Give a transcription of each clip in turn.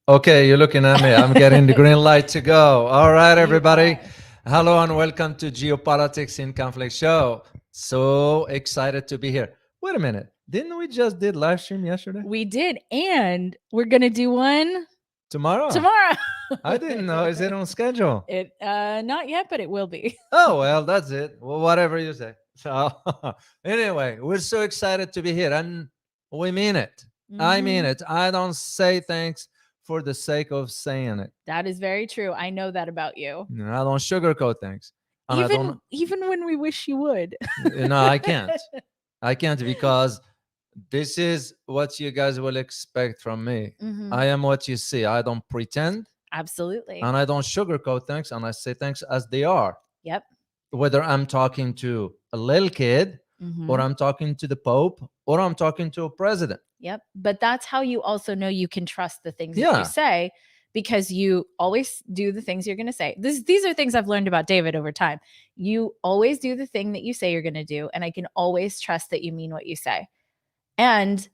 Okay, you're looking at me. I'm getting the green light to go. All right, everybody. are. Hello and welcome to Geopolitics in Conflict Show. So excited to be here. Wait a minute. Didn't we just did live stream yesterday? We did, and we're gonna do one Tomorrow? tomorrow. I didn't know. Is it on schedule? It not yet, but it will be. Oh, well, that's it. Well, whatever you say. So anyway, we're so excited to be here. And we mean it. I mean Mhm. it. I don't say thanks for the sake of saying it. That is very true. I know that about you. You know, I don't sugarcoat things. And I don't, Even when we wish you would. I can't. I can't because this is what you guys will expect from me. Mhm. I am what you see. I don't pretend Absolutely. and I don't sugarcoat things and I say things as they are. Yep. Whether I'm talking to a little kid or Mhm. I'm talking to the Pope or I'm talking to a president. Yep. But that's how you also know you can trust the things that Yeah. you say, because you always do the things you're going to say. These are things I've learned about David over time. You always do the thing that you say you're going to do, and I can always trust that you mean what you say. And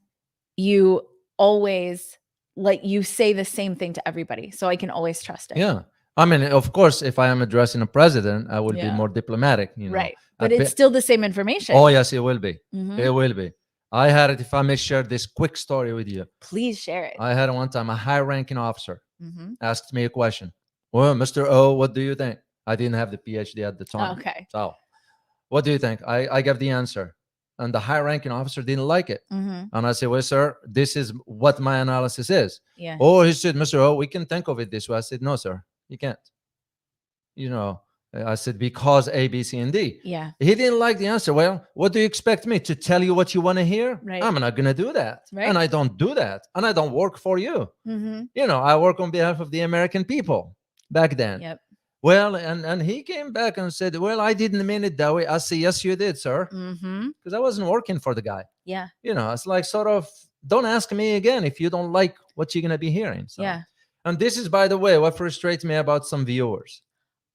you always, like, you say the same thing to everybody, so I can always trust it. Yeah. I mean, of course, if I am addressing a president, I will be Yeah. more diplomatic, you know. Right. But it's still the same information. Oh, yes, it will be. Mhm. It will be. I had it, if I may share this quick story with you. Please share it. I had one time a high-ranking officer Mhm. asked me a question. Well, Mr. O, what do you think? I didn't have the PhD at the time. Okay. So, what do you think? I gave the answer. And the high-ranking officer didn't like it. Mhm. And I said, well, sir, this is what my analysis is. Yeah. Oh, he said, Mr. O, we can think of it this way. I said, no, sir, you can't. You know, I said, because A, B, C, and D. Yeah. He didn't like the answer. Well, what do you expect me to tell you what you want to hear? Right. I'm not going to do that. Right. And I don't do that. And I don't work for you. Mhm. You know, I work on behalf of the American people back then. Yep. Well, and he came back and said, well, I didn't mean it that way. I said, yes, you did, sir. Mhm. Because I wasn't working for the guy. Yeah. You know, it's like sort of, don't ask me again if you don't like what you're going to be hearing. So. Yeah. And this is, by the way, what frustrates me about some viewers.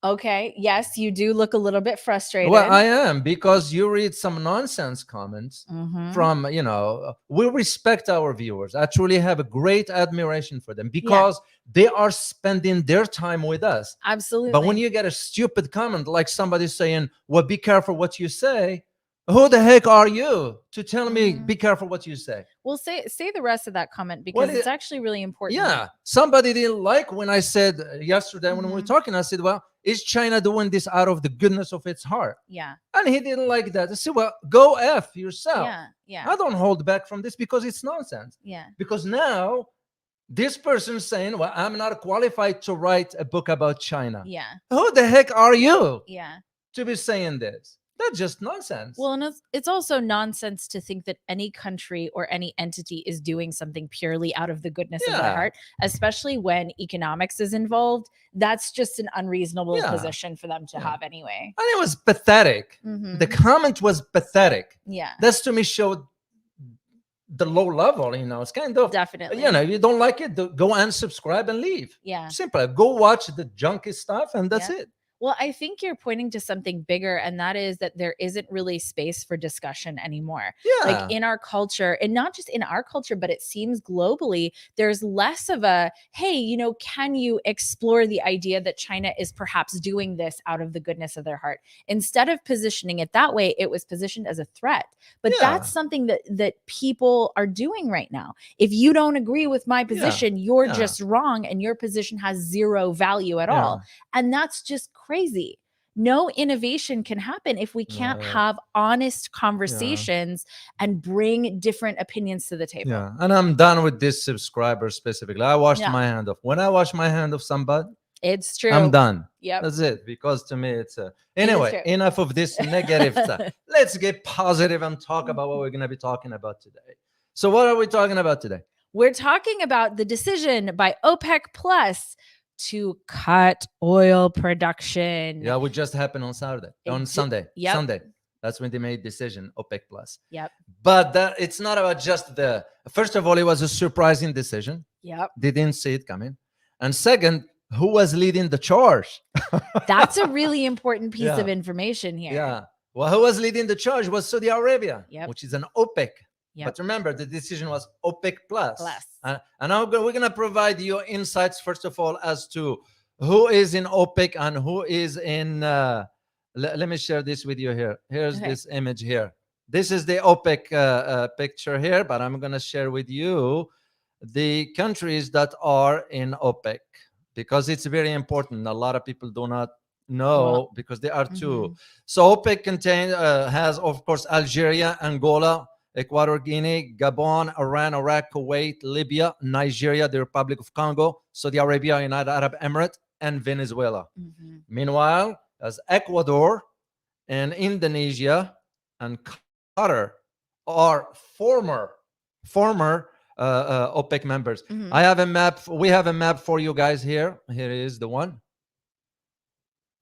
Okay. Yes, you do look a little bit frustrated. Well, I am, because you read some nonsense comments Mhm. from, you know, we respect our viewers. I truly have a great admiration for them because they are spending their time with us. Absolutely. But when you get a stupid comment like somebody saying, well, be careful what you say, who the heck are you to tell me Mhm. be careful what you say? Well, say the rest of that comment, because it's actually really important. Yeah, somebody didn't like when I said yesterday when we were Mhm. talking, I said, well, is China doing this out of the goodness of its heart? Yeah. And he didn't like that. I said, well, go F yourself. Yeah. Yeah. I don't hold back from this because it's nonsense. Yeah. Because now this person's saying, well, I'm not qualified to write a book about China. Yeah. Who the heck are you Yeah. to be saying this? That's just nonsense. Well, and it's also nonsense to think that any country or any entity is doing something purely out of the goodness of their Yeah. heart, especially when economics is involved. That's just an unreasonable Yeah. position for them to Yeah. have anyway. And it was pathetic. Mhm. The comment was pathetic. Yeah. That's to me showed the low level, you know. It's kind of, Definitely. you know, if you don't like it, go unsubscribe and leave. Yeah. Simple. Go watch the junky stuff and that's Yeah. it. Well, I think you're pointing to something bigger, and that is that there isn't really space for discussion anymore. Yeah. Like in our culture, and not just in our culture, but it seems globally, there's less of a, hey, you know, can you explore the idea that China is perhaps doing this out of the goodness of their heart? Instead of positioning it that way, it was positioned as a threat. But Yeah. that's something that people are doing right now. If you don't agree with my position, you're Yeah. just wrong, and your position has zero value at Yeah. all. And that's just crazy. No innovation can happen if we can't Yeah. have honest conversations and bring different opinions to the table. Yeah. And I'm done with this subscriber specifically. I washed Yeah. my hand off. When I wash my hand off somebody, It's true. I'm done. Yep. That's it. Because to me, it's a. is Anyway, true. enough of this negative stuff. Let's get positive and talk about what we're going to be talking about today. So, what are we talking about today? We're talking about the decision by OPEC Plus to cut oil production. Yeah, it just happened on Saturday, on Sunday. Yep. Sunday. That's when they made decision, OPEC Plus. Yep. But it's not about just the. First of all, it was a surprising decision. Yep. They didn't see it coming. And second, who was leading the charge? That's a really important piece Yeah. of information here. Yeah. Well, who was leading the charge was Saudi Arabia, Yep. which is an OPEC Yep. But remember, the decision was OPEC plus. Plus. And we're going to provide you insights, first of all, as to who is in OPEC and who is in. Let me share this with you here. Here's Okay. this image here. This is the OPEC picture here, but I'm going to share with you the countries that are in OPEC because it's very important. A lot of people do not know Well, because there are two. mhm. So OPEC has, of course, Algeria, Angola, Equatorial Guinea, Gabon, Iran, Iraq, Kuwait, Libya, Nigeria, the Republic of Congo, Saudi Arabia, United Arab Emirates, and Venezuela. Mhm. Meanwhile, as Ecuador and Indonesia and Qatar are former OPEC members. Mhm. I have a map. We have a map for you guys here. Here is the one.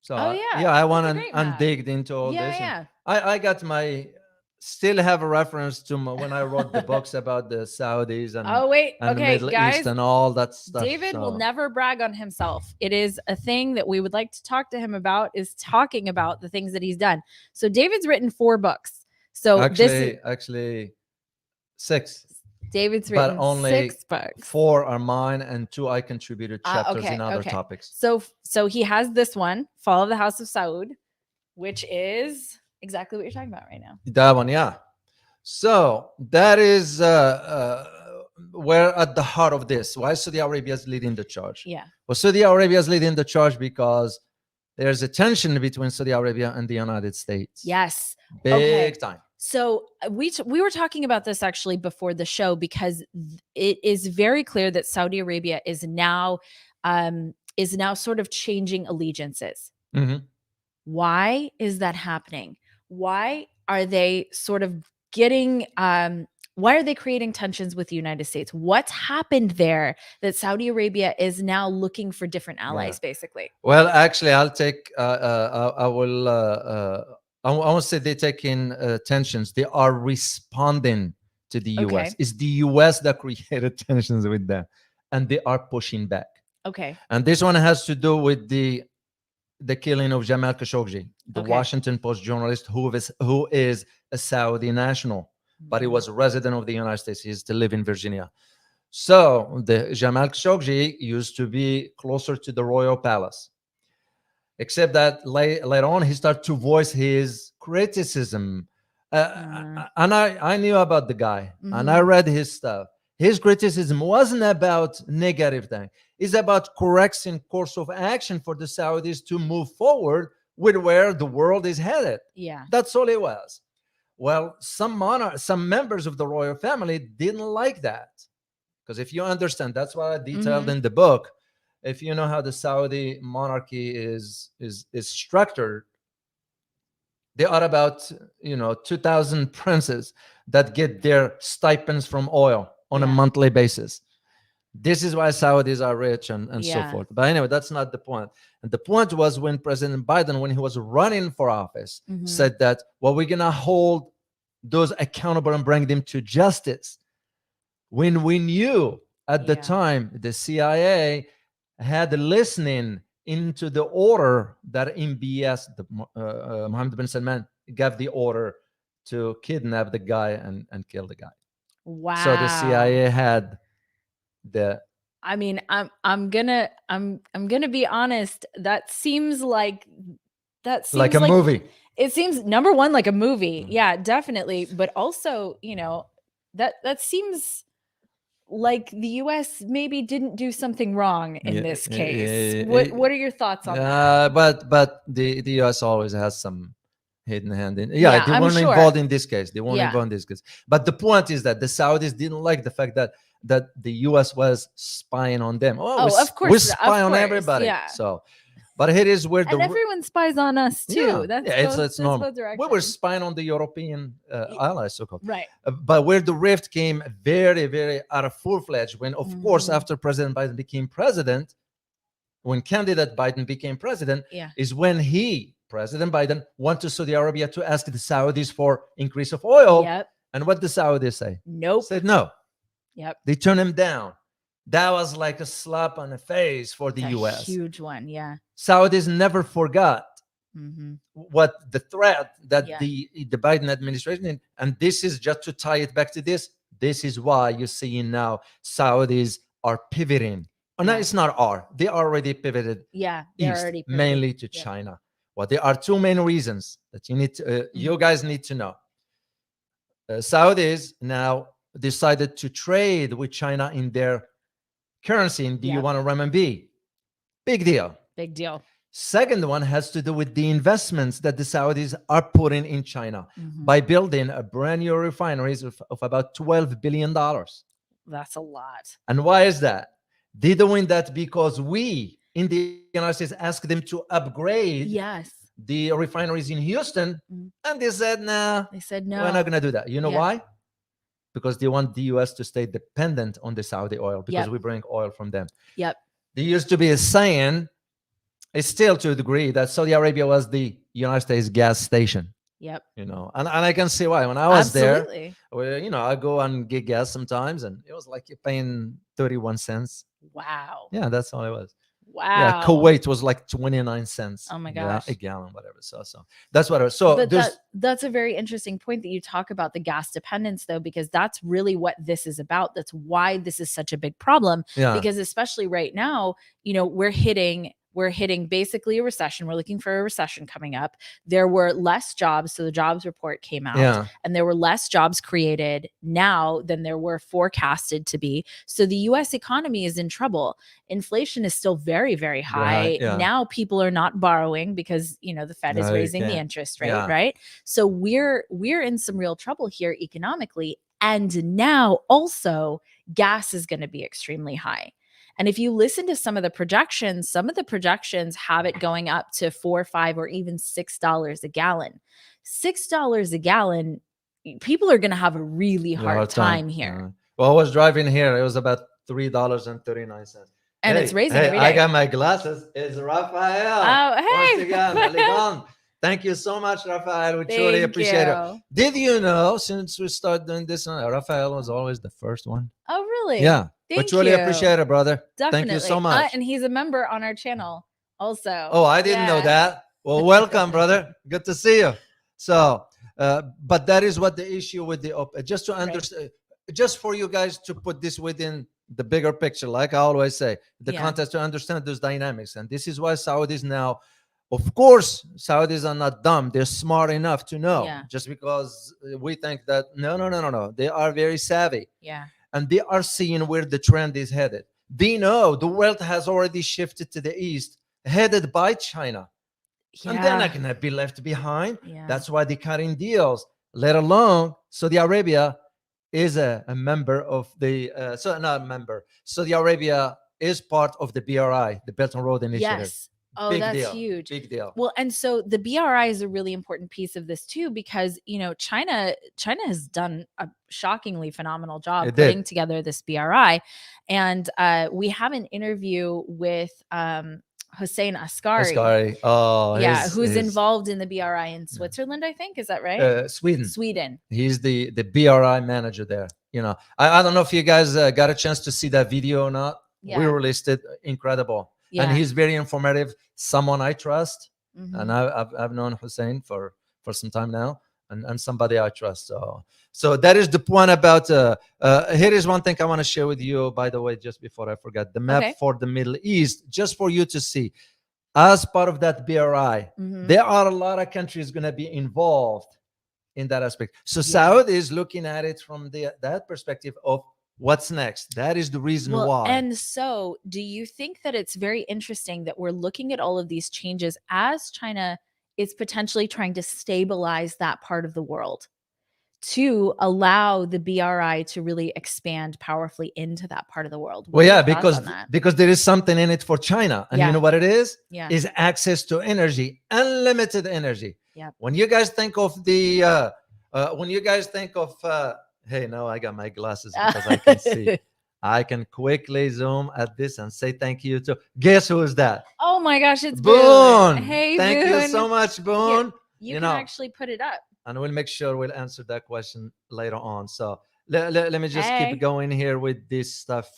So Oh yeah. yeah, I That's want a to great map. dig into all Yeah, this. yeah. I got my still have a reference to when I wrote the books about the Saudis and Oh wait. and the Okay, Middle guys. East and all that stuff. David will So never brag on himself. It is a thing that we would like to talk to him about, is talking about the things that he's done. So David's written 4 books. So this is actually 6, David's but written only 6 books. 4 are mine and 2 I contributed chapters Okay, in other okay. topics. So he has this one, Fall of the House of Saud, which is exactly what you're talking about right now. That one, yeah. So that is we're at the heart of this. Why Saudi Arabia is leading the charge? Yeah. Well, Saudi Arabia is leading the charge because there's a tension between Saudi Arabia and the United States. Yes. Big Okay. time. So we were talking about this actually before the show, because it is very clear that Saudi Arabia is now sort of changing allegiances. Mhm. Why is that happening? Why are they sort of getting why are they creating tensions with the United States? What's happened there that Saudi Arabia is now looking for different allies, basically? Well, actually, I'll take. I will. I won't say they're taking tensions. They are responding to the U.S. Okay. It's the U.S. that created tensions with them, and they are pushing back. Okay. And this one has to do with the killing of Jamal Khashoggi, the Okay. Washington Post journalist who is a Saudi national, but he was a resident of the United States. He used to live in Virginia. So the Jamal Khashoggi used to be closer to the royal palace, except that later on he started to voice his criticism. And I knew about the guy, and I Mhm. read his stuff. His criticism wasn't about negative thing. It's about correcting course of action for the Saudis to move forward with where the world is headed. Yeah. That's all it was. Well, some members of the royal family didn't like that. Because if you understand, that's what I detailed in the book. If you know how the Saudi monarchy is structured, there are about 2,000 princes that get their stipends from oil on a monthly basis. This is why Saudis are rich and so forth. But anyway, that's not the point. And the point was when President Biden, when he was running for office, said that, well, we're going to hold those accountable and bring them to justice. When we knew at the time the CIA had listening into the order that MBS, Mohammed bin Salman, gave the order to kidnap the guy and kill the guy. Wow. So the CIA had the. I mean, I'm gonna be honest. That seems like like a movie. It seems, number one, like a movie. Yeah, definitely. But also, that seems like the US maybe didn't do something wrong in this case. What are your thoughts on that? But the US always has some hidden hand in. They I'm weren't sure. involved in this case. They weren't Yeah. involved in this case. But the point is that the Saudis didn't like the fact that the US was spying on them. Of course, we spy on everybody. Yeah. So, but here is where And everyone spies on us too. It's normal. We were spying on the European allies, so-called. Right. But where the rift came very, very out of full-fledged, when, of course, after President Biden became president, when candidate Biden became president, is when President Biden, went to Saudi Arabia to ask the Saudis for increase of oil. Yep. And what the Saudis say? Nope. Said no. Yep. They turned him down. That was like a slap on the face for the US. Huge one, yeah. Saudis never forgot what the threat that Yeah. the Biden administration, and this is just to tie it back to this. This is why you're seeing now Saudis are pivoting. Oh, no, Yeah. it's not are. They already pivoted Yeah, they're east, already pivoted. mainly to Yep. China. Well, there are two main reasons that you need to, you guys need to know. Saudis now decided to trade with China in their currency in the Yep. yuan or renminbi. Big deal. Big deal. Second one has to do with the investments that the Saudis are putting in China by building a brand new refineries of about $12 billion. That's a lot. And why is that? They're doing that because we in the United States asked them to upgrade Yes. the refineries in Houston, and they said, nah, They said no. we're not going to do that. You know Yeah. why? Because they want the US to stay dependent on the Saudi oil because Yep. we bring oil from them. Yep. There used to be a saying, it's still to a degree, that Saudi Arabia was the United States gas station. Yep. You know, and I can see why. When I was Absolutely. there, well, you know, I go and get gas sometimes, and it was like you're paying 31 cents. Wow. Yeah, that's all it was. Wow. Yeah, Kuwait was like 29 cents. Oh my Yeah, gosh. a gallon, whatever. So that's what it was. So But there's that's a very interesting point that you talk about the gas dependence, though, because that's really what this is about. That's why this is such a big problem. yeah, Because especially right now, you know, we're hitting basically a recession. We're looking for a recession coming up. There were less jobs. So the jobs report came out, yeah, and there were less jobs created now than there were forecasted to be. So the US economy is in trouble. Inflation is still very, very high. yeah. Now people are not borrowing because, you know, the Fed is No, you raising the can't. interest rate, Yeah. right? So we're in some real trouble here economically. And now also gas is going to be extremely high. And if you listen to some of the projections have it going up to $4, $5, or even $6 a gallon. $6 a gallon, people are going to have a really hard time here. Well, I was driving here. It was about $3.39. And it's raising every day. I got my glasses. It's Rafael. Oh, hey. Once again, Aligan. Thank you so much, Rafael. We truly Thank appreciate it. you. Did you know, since we started doing this, Rafael was always the first one? Oh, really? Yeah. Thank we truly you. appreciate it, brother. Definitely. Thank you so much. And he's a member on our channel also. Oh, I didn't know that. Well, welcome, brother. Good to see you. So, but that is what the issue with the OPEC, just to understand, just for you guys to put this within the bigger picture, like I always say, the context, to understand those dynamics. And this is why Saudis now, of course, Saudis are not dumb. They're smart enough to know, just because we think that, no. They are very savvy. Yeah. And they are seeing where the trend is headed. They know the world has already shifted to the east, headed by China. Yeah. And they're not going to be left behind. Yeah. That's why they're cutting deals, let alone Saudi Arabia is a member of the, not a member. Saudi Arabia is part of the BRI, the Belt and Road Initiative. Yes. Oh, big that's deal. huge. Big deal. Well, and so the BRI is a really important piece of this too, because, you know, China has done a shockingly phenomenal job putting together this BRI. And we have an interview with Hossein Askari. Oh, yeah, who's involved in the BRI in Switzerland, I think. Is that right? Sweden. He's the BRI manager there. You know, I don't know if you guys got a chance to see that video or not. Yeah. We released it. Incredible. Yeah. And he's very informative, someone I trust. Mm-hmm. And I've known Hussein for some time now, and somebody I trust. So that is the point about, here is one thing I want to share with you, by the way, just before I forget, the map for the Middle East, just for you to see. As part of that BRI, there are a lot of countries going to be involved in that aspect. So Saudi is looking at it from that perspective of, what's next? That is the reason why. And so do you think that it's very interesting that we're looking at all of these changes as China is potentially trying to stabilize that part of the world to allow the BRI to really expand powerfully into that part of the world? Well, yeah, because there is something in it for China. And you know what it is? Yeah. Is access to energy, unlimited energy. Yeah. When you guys think of hey, no, I got my glasses because I can see. I can quickly zoom at this and say thank you to. Guess who is that? Oh my gosh, it's Boone. Hey, thank Boone. you so much, Boone. You can actually put it up. And we'll make sure we'll answer that question later on. So let me just keep going here with this stuff.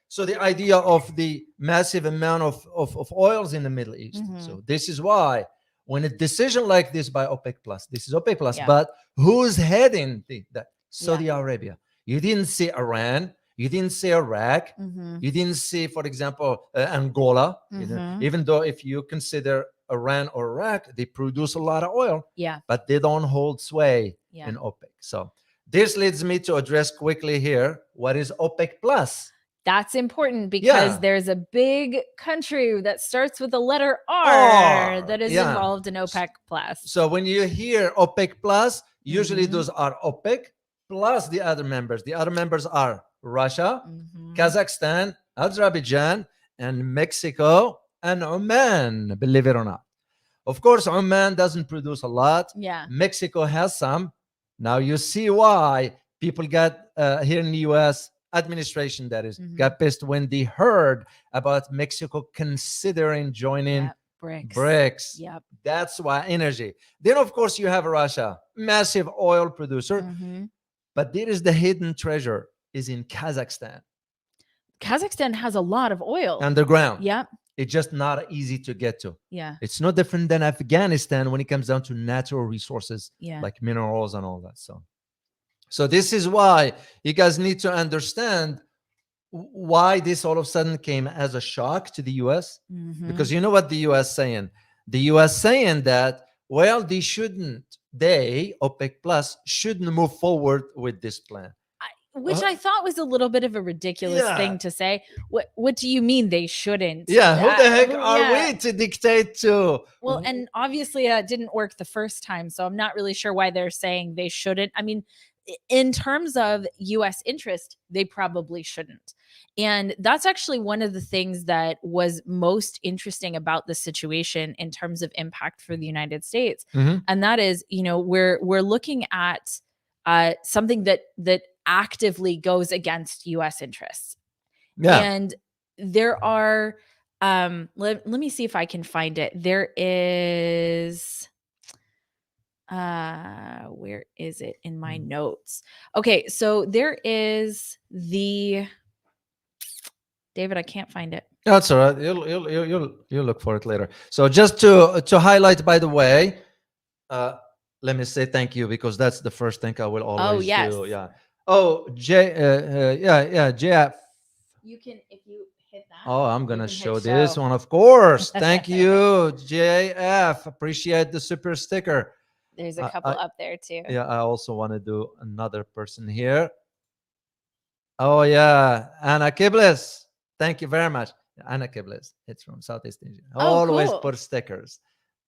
So the idea of the massive amount of oils in the Middle East. So this is why when a decision like this by OPEC plus, this is OPEC plus, Yeah. but who's heading that? Saudi Yeah. Arabia. You didn't see Iran. You didn't see Iraq. Mhm. You didn't see, for example, Angola. Mhm. Even though if you consider Iran or Iraq, they produce a lot of oil, Yeah. but they don't hold sway Yeah. in OPEC. So this leads me to address quickly here, what is OPEC plus? That's important because Yeah. there's a big country that starts with the letter R R, that is yeah. involved in OPEC plus. So when you hear OPEC plus, usually Mhm. those are OPEC plus the other members. The other members are Russia, Mhm. Kazakhstan, Azerbaijan, and Mexico, and Oman, believe it or not. Of course, Oman doesn't produce a lot. Yeah. Mexico has some. Now you see why people got here in the US, administration that is, Mhm. got pissed when they heard about Mexico considering joining Yep. BRICS. BRICS. Yep. That's why energy. Then, of course, you have Russia, massive oil producer. Mhm. But there is the hidden treasure is in Kazakhstan, Kazakhstan has a lot of oil. underground. Yep. It's just not easy to get to. Yeah. It's no different than Afghanistan when it comes down to natural resources Yeah. like minerals and all that. So this is why you guys need to understand why this all of a sudden came as a shock to the US. Mhm. Because you know what the US saying? The US saying that, well, OPEC Plus, shouldn't move forward with this plan. Which I thought was a little bit of a ridiculous Yeah. thing to say. What do you mean they shouldn't? Yeah, who the heck are yeah. we to dictate to? Well, and obviously it didn't work the first time, so I'm not really sure why they're saying they shouldn't. I mean, in terms of US interest, they probably shouldn't. And that's actually one of the things that was most interesting about the situation in terms of impact for the United States. Mhm. And that is, we're looking at something that actively goes against US interests. Yeah. And there are let me see if I can find it. There is where is it in my notes? Okay, so there is the David, I can't find it. That's all right. You'll look for it later. So just to highlight, by the way, let me say thank you, because that's the first thing I will always yes. do. Yeah. Oh, JF. You can, if you hit that. Oh, I'm you gonna can hit show this show. one, of course. Thank you, JF. Appreciate the super sticker. There's a couple up there too. Yeah, I also want to do another person here. Oh yeah, Anna Kiblis. Thank you very much. Anna Kiblis. It's from Southeast Asia. Always cool. put stickers.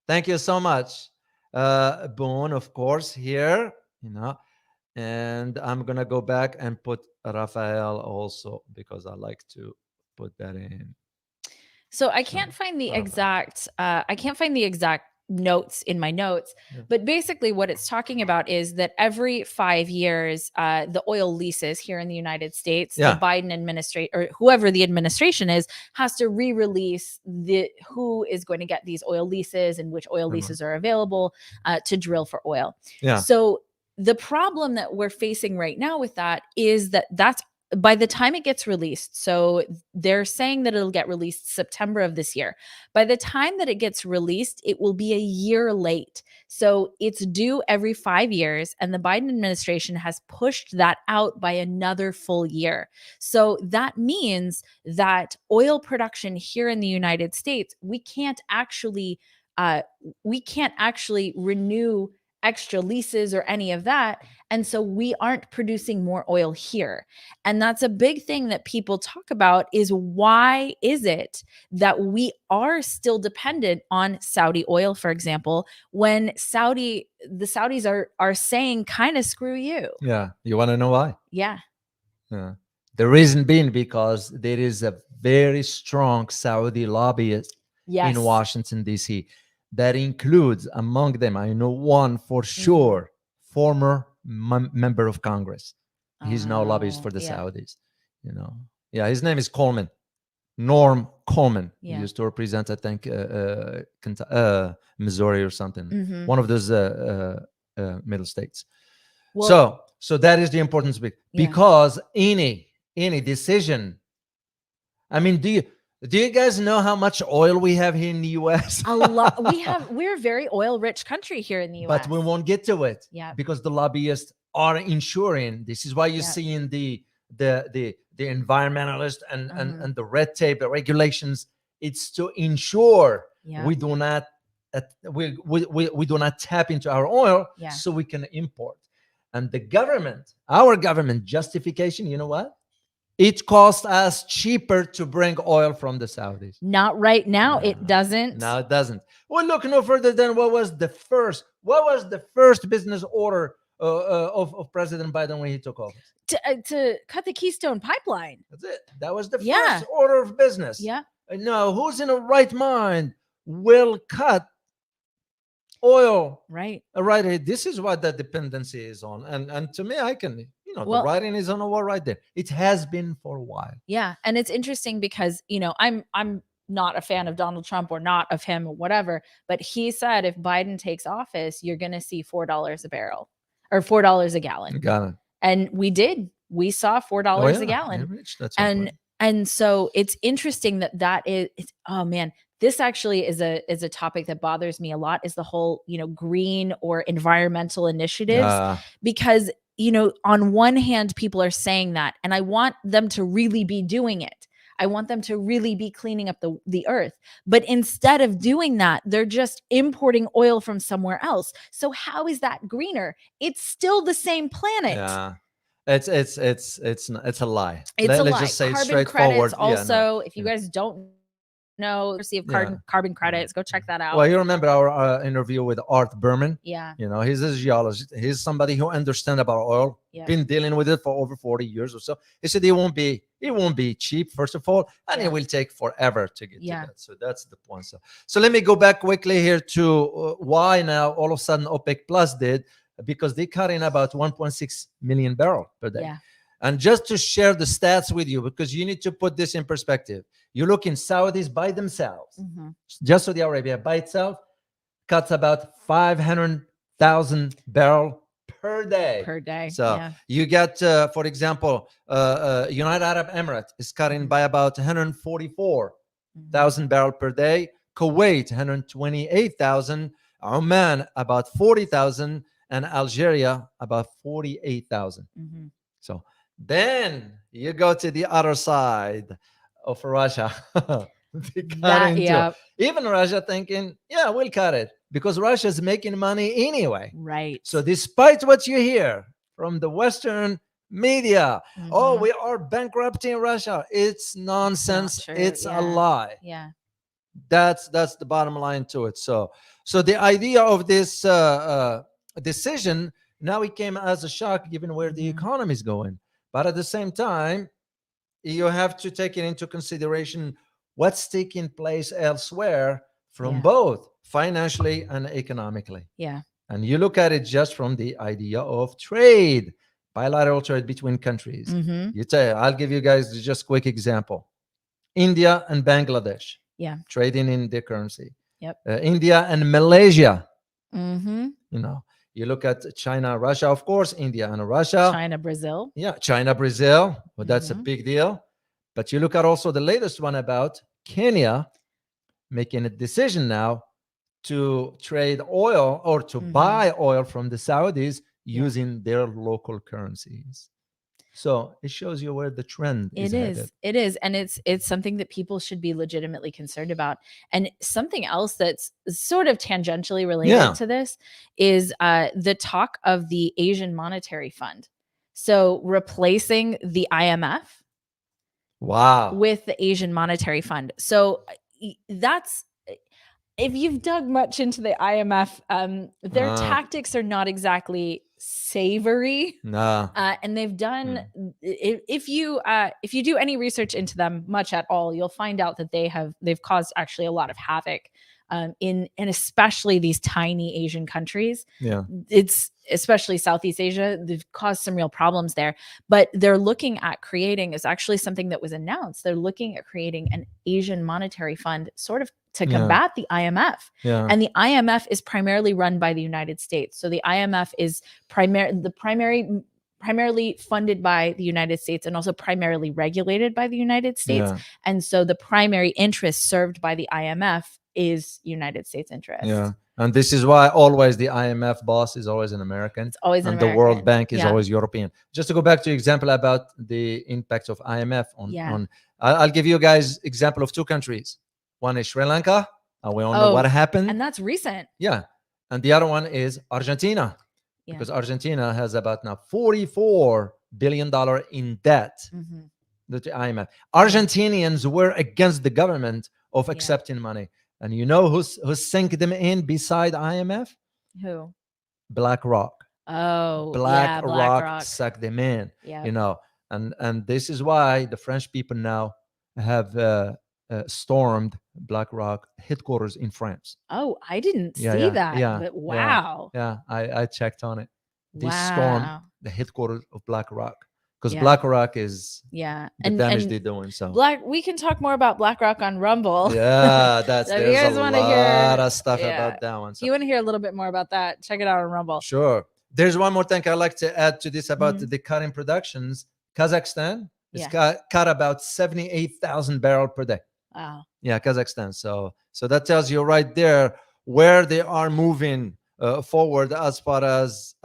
Thank you so much. Boone, of course, here, and I'm gonna go back and put Rafael also, because I like to put that in. So I can't find the exact notes in my notes, but basically what it's talking about is that every 5 years, the oil leases here in the United States, the Biden administration, or whoever the administration is, has to re-release who is going to get these oil leases and which oil leases are available to drill for oil. Yeah. So the problem that we're facing right now with that is that's by the time it gets released, so they're saying that it'll get released September of this year. By the time that it gets released, it will be a year late. So it's due every 5 years, and the Biden administration has pushed that out by another full year. So that means that oil production here in the United States, we can't actually renew extra leases or any of that. And so we aren't producing more oil here. And that's a big thing that people talk about, is why is it that we are still dependent on Saudi oil, for example, when the Saudis are saying kind of screw you. Yeah. You want to know why? Yeah. Yeah. The reason being because there is a very strong Saudi lobbyist in Washington, D.C. that includes, among them, I know one for sure, former member of Congress. He's now lobbyist for the Saudis. Yeah, his name is Coleman, Norm Coleman. He used to represent, I think, Missouri or something, one of those middle states. Well, so that is the importance of it, because any decision. I mean, Do you guys know how much oil we have here in the US? A lot. We're a very oil rich country here in the US. But we won't get to it Yeah. because the lobbyists are ensuring. This is why you see in the environmentalist and the red tape, the regulations. It's to ensure we do not we do not tap into our oil so we can import. And the government, our government justification, you know what? It costs us cheaper to bring oil from the Saudis. Not right now. It doesn't. No, it doesn't. Well, look no further than what was the first business order of President Biden when he took office? To cut the Keystone Pipeline. That's it. That was the first order of business. Yeah. Now, who's in a right mind will cut oil? Right. Right. This is what the dependency is on. And to me, I can, the writing is on the wall right there. It has been for a while. Yeah. And it's interesting because, I'm not a fan of Donald Trump or not of him or whatever, but he said if Biden takes office, you're going to see $4 a barrel or $4 a gallon. Got it. And we saw $4 a gallon. And so it's interesting that is, oh man, this actually is a topic that bothers me a lot, is the whole, green or environmental initiatives, because, on one hand, people are saying that, and I want them to really be doing it. I want them to really be cleaning up the earth. But instead of doing that, they're just importing oil from somewhere else. So how is that greener? It's still the same planet. Yeah. It's a lie. It's a lie. Let's just say carbon straightforward. Credits also, if you guys don't know, receive carbon credits, go check that out. Well, you remember our interview with Art Berman? Yeah. He's a geologist. He's somebody who understands about oil. Yeah. Been dealing with it for over 40 years or so. He said it won't be cheap, first of all, and it will take forever to get to that. So that's the point. So let me go back quickly here to why now all of a sudden OPEC Plus did, because they cut in about 1.6 million barrels per day. Yeah. And just to share the stats with you, because you need to put this in perspective. You look in Saudis by themselves, just Saudi Arabia by itself cuts about 500,000 barrels per day. So you get, for example, United Arab Emirates is cutting by about 144,000 barrels per day. Kuwait, 128,000. Oman, about 40,000. And Algeria, about 48,000. So then you go to the other side of Russia. Even Russia thinking, we'll cut it because Russia's making money anyway. Right. So despite what you hear from the Western media, we are bankrupting Russia, it's nonsense. It's a lie. Yeah. That's the bottom line to it. So the idea of this decision, now it came as a shock given where the economy is going. But at the same time, you have to take it into consideration what's taking place elsewhere from both financially and economically. Yeah. And you look at it just from the idea of trade, bilateral trade between countries. I'll give you guys just a quick example. India and Bangladesh. Yeah. Trading in their currency. Yep. India and Malaysia. You look at China, Russia, of course, India and Russia. China, Brazil. Yeah, China, Brazil. Well, that's a big deal. But you look at also the latest one about Kenya making a decision now to trade oil or to buy oil from the Saudis using their local currencies. So it shows you where the trend is headed. It is. And it's something that people should be legitimately concerned about. And something else that's sort of tangentially related to this is the talk of the Asian Monetary Fund. So replacing the IMF with the Asian Monetary Fund. So that's, if you've dug much into the IMF, their tactics are not exactly savory. And they've done, if you do any research into them much at all, you'll find out that they've caused actually a lot of havoc in especially these tiny Asian countries. It's especially Southeast Asia. They've caused some real problems there, but they're looking at creating, is actually something that was announced. They're looking at creating an Asian monetary fund sort of to combat the IMF. And the IMF is primarily run by the United States. So the IMF is the primary primarily funded by the United States and also primarily regulated by the United States. Yeah. And so the primary interest served by the IMF is United States interest. Yeah. And this is why always the IMF boss is always an American. It's always an and the World American. Bank is Yeah. always European. Just to go back to example about the impact of IMF on, Yeah. I'll give you guys example of two countries. One is Sri Lanka. We all know what happened. And that's recent. Yeah. And the other one is Argentina. Yeah. Because Argentina has about now $44 billion in debt Mhm. to the IMF. Argentinians were against the government of accepting money. And you know who sank them in beside IMF? Who? BlackRock. Oh, BlackRock sucked them in. Yeah. You know, and this is why the French people now have stormed BlackRock headquarters in France. Oh, I didn't see that. Yeah, but wow. Yeah, I checked on it. They Wow. stormed the headquarters of BlackRock because Yeah. BlackRock is Yeah. the damage they're doing. So we can talk more about BlackRock on Rumble. yeah, So if you there's guys a wanna lot hear- of stuff yeah. about that one. If So you want to hear a little bit more about that, check it out on Rumble. sure. There's one more thing I'd like to add to this about Mhm. the cut in productions. Kazakhstan is Yeah. cut about 78,000 barrels per day. Wow. Yeah, Kazakhstan. So that tells you right there where they are moving forward as far as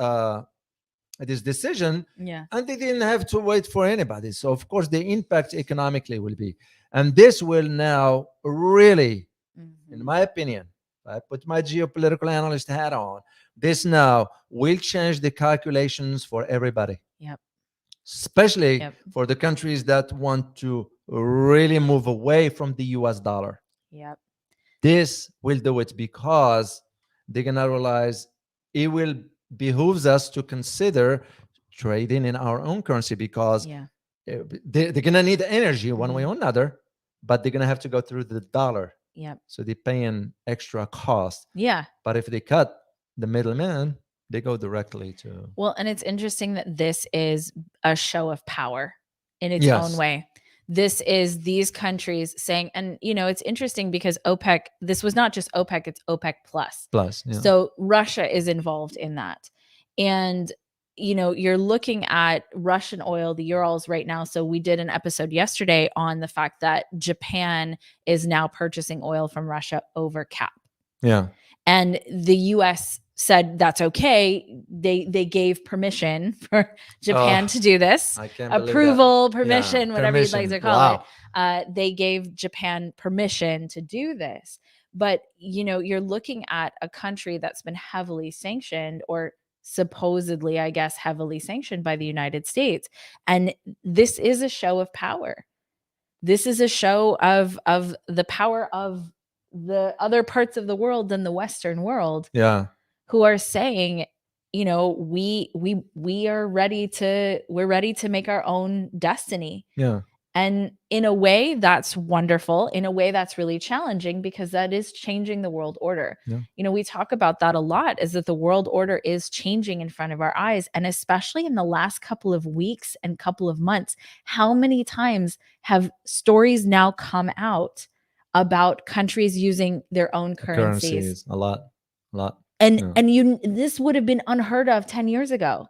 this decision, Yeah. and they didn't have to wait for anybody. So of course the impact economically will be, and this will now really, in Mhm. my opinion, if I put my geopolitical analyst hat on, this now will change the calculations for everybody. Yep. Especially Yep. for the countries that want to really move away from the US dollar. Yep. This will do it because they're gonna realize it will behooves us to consider trading in our own currency, because Yeah. they're gonna need energy one way Mhm. or another, but they're gonna have to go through the dollar. Yep. So they're paying extra cost. Yeah. But if they cut the middleman, they go directly to. Well, and it's interesting that this is a show of power in its Yes. own way. This is these countries saying, and it's interesting because OPEC, this was not just OPEC, it's OPEC plus. Plus, yeah. So Russia is involved in that. And you're looking at Russian oil, the Urals right now. So we did an episode yesterday on the fact that Japan is now purchasing oil from Russia over cap. Yeah. And the US said that's okay. They gave permission for Japan to do this. I can't believe Approval, that. permission, Yeah, whatever you'd like permission. to call Wow. it. They gave Japan permission to do this. But you're looking at a country that's been heavily sanctioned, or supposedly, I guess, heavily sanctioned by the United States. And this is a show of power. This is a show of the power of the other parts of the world than the Western world, Yeah. who are saying, we're ready to make our own destiny. Yeah. And in a way that's wonderful, in a way that's really challenging, because that is changing the world order. Yeah. We talk about that a lot, is that the world order is changing in front of our eyes. And especially in the last couple of weeks and couple of months, how many times have stories now come out about countries using their own currencies? A lot. And Yeah. this would have been unheard of 10 years ago.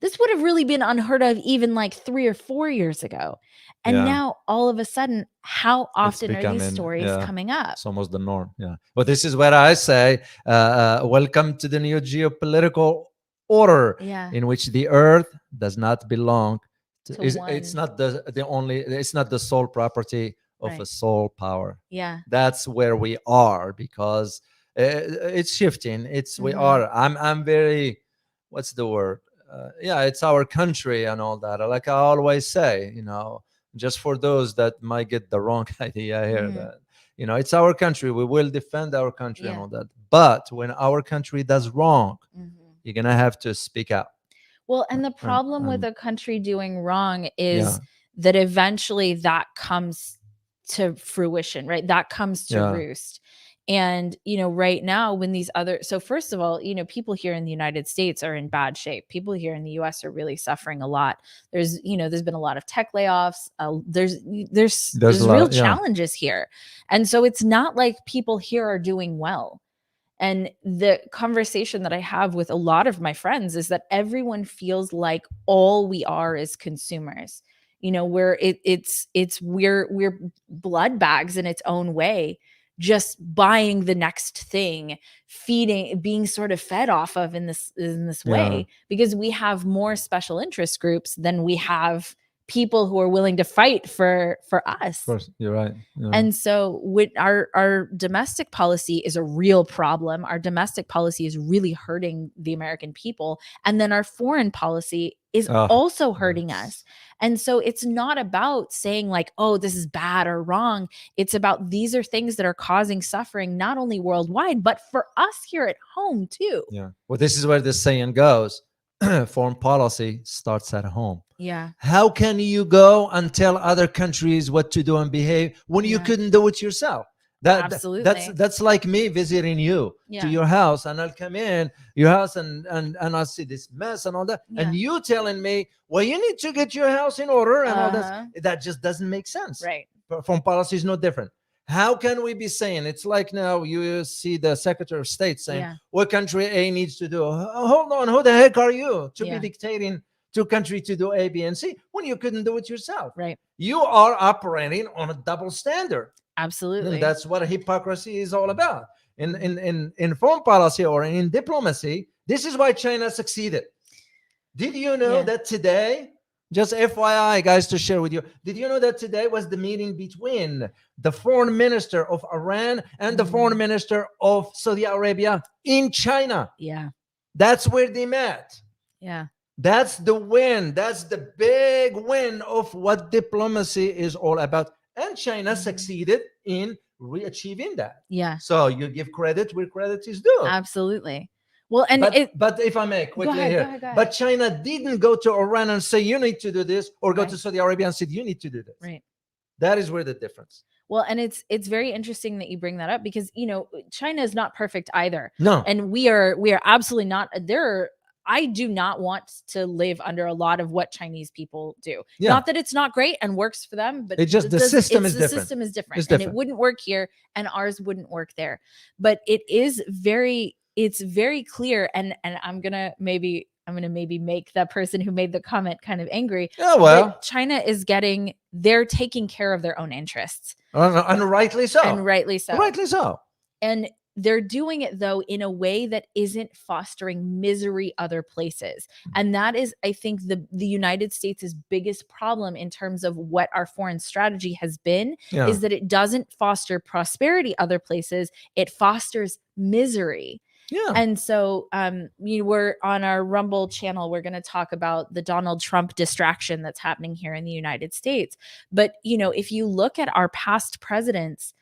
This would have really been unheard of even like 3 or 4 years ago. And Yeah. now all of a sudden, how often are becoming, these stories coming up? It's almost the norm. Yeah. But this is where I say, welcome to the new geopolitical order, Yeah. in which the earth does not belong to To it's one. not it's not the sole property of Right. a sole power. Yeah. That's where we are, because it's shifting. We Mhm. are. I'm very, what's the word? Yeah, it's our country and all that. Like I always say, just for those that might get the wrong idea here, Mhm. that it's our country. We will defend our country and Yeah. all that. But when our country does wrong, Mhm. you're gonna have to speak out. Well, and the problem with a country doing wrong is Yeah. that eventually that comes to fruition, right? That comes to Yeah. roost. And, right now, when so first of all, people here in the United States are in bad shape. People here in the US are really suffering a lot. There's been a lot of tech layoffs. There's There's a real lot, yeah. challenges here. And so it's not like people here are doing well. And the conversation that I have with a lot of my friends is that everyone feels like all we are is consumers. You know, we're blood bags in its own way, just buying the next thing, feeding, being sort of fed off of in this Yeah. way, because we have more special interest groups than we have people who are willing to fight for us. Of course, you're right. Yeah. And so with our domestic policy is a real problem. Our domestic policy is really hurting the American people. And then our foreign policy is also hurting us. And so it's not about saying like, oh, this is bad or wrong. It's about these are things that are causing suffering, not only worldwide, but for us here at home too. Yeah. Well, this is where the saying goes. Foreign policy starts at home. Yeah. How can you go and tell other countries what to do and behave when you couldn't do it yourself? Absolutely. That's like me visiting you to your house, and I'll come in your house and I'll see this mess and all that, and you telling me, well, you need to get your house in order and all that. That just doesn't make sense. Right. Foreign policy is no different. How can we be saying it's like now you see the Secretary of State saying what country A needs to do? Hold on, who the heck are you to be dictating to a country to do A, B, and C when you couldn't do it yourself? Right. You are operating on a double standard. Absolutely. And that's what hypocrisy is all about. In foreign policy or in diplomacy, this is why China succeeded. Did you know that today, just FYI, guys, to share with you, did you know that today was the meeting between the foreign minister of Iran and the foreign minister of Saudi Arabia in China? Yeah. That's where they met. Yeah. That's the win. That's the big win of what diplomacy is all about. And China succeeded in achieving that. Yeah. So you give credit where credit is due. Absolutely. Well, and but if I may quickly go here, ahead. But China didn't go to Iran and say you need to do this, or go to Saudi Arabia and say you need to do this. Right. That is where the difference. Well, and it's very interesting that you bring that up, because China is not perfect either. No. And we are absolutely not there. I do not want to live under a lot of what Chinese people do. Yeah. Not that it's not great and works for them, but it's just the system is different. The system is different, and it wouldn't work here, and ours wouldn't work there. But it's very clear, and I'm gonna maybe make that person who made the comment kind of angry. Oh, well, China they're taking care of their own interests, and rightly so. Rightly so. And they're doing it, though, in a way that isn't fostering misery other places. And that is, I think, the United States' biggest problem in terms of what our foreign strategy has been, is that it doesn't foster prosperity other places. It fosters misery. Yeah. And so we're on our Rumble channel. We're going to talk about the Donald Trump distraction that's happening here in the United States. But, if you look at our past presidents,